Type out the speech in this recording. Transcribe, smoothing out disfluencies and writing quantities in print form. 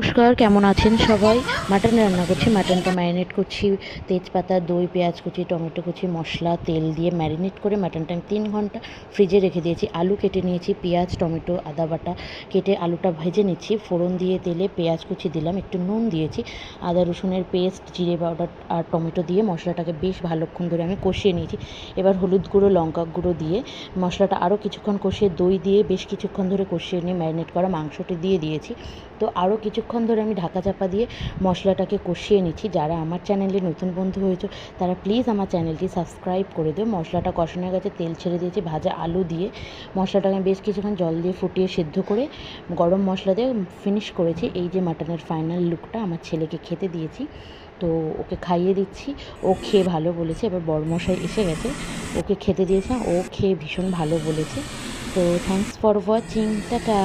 নমস্কার, কেমন আছেন সবাই? মাটন রান্না করছি। মাটনটা ম্যারিনেট করছি তেজপাতা, দই, পেঁয়াজ কুচি, টমেটো কুচি, মশলা, তেল দিয়ে ম্যারিনেট করে মাটনটা আমি 3 ঘন্টা ফ্রিজে রেখে দিয়েছি। আলু কেটে নিয়েছি, পেঁয়াজ, টমেটো, আদা বাটা কেটে আলুটা ভেজে নিচ্ছি। ফোড়ন দিয়ে তেলে পেঁয়াজ কুচি দিলাম, একটু নুন দিয়েছি, আদা রসুনের পেস্ট, জিরে পাউডার আর টমেটো দিয়ে মশলাটাকে বেশ ভালোক্ষণ ধরে আমি কষিয়ে নিয়েছি। এবার হলুদ গুঁড়ো, লঙ্কা গুঁড়ো দিয়ে মশলাটা আরও কিছুক্ষণ কষিয়ে দই দিয়ে বেশ কিছুক্ষণ ধরে কষিয়ে নিয়ে ম্যারিনেট করা মাংসটি দিয়ে দিয়েছি। তো আরও কিছুক্ষণ ধরে আমি ঢাকা চাপা দিয়ে মশলাটাকে কষিয়ে নিচ্ছি। যারা আমার চ্যানেলে নতুন বন্ধু হয়েছে তারা প্লিজ আমার চ্যানেলটি সাবস্ক্রাইব করে দিও। মশলাটা কষানো হয়ে গেছে, তেল ছেড়ে দিয়েছি, ভাজা আলু দিয়ে মশলাটাকে বেশ কিছুক্ষণ জল দিয়ে ফুটিয়ে সিদ্ধ করে গরম মশলা দিয়ে ফিনিশ করেছি। এই যে মাটনের ফাইনাল লুকটা আমার ছেলেকে খেতে দিয়েছি, তো ওকে খাইয়ে দিচ্ছি। ও খেয়ে ভালো বলেছে। এবার বড়মশাই এসে গেছে, ওকে খেতে দিয়েছে, ও খেয়ে ভীষণ ভালো বলেছে। তো থ্যাংকস ফর ওয়াচিং, টাটা।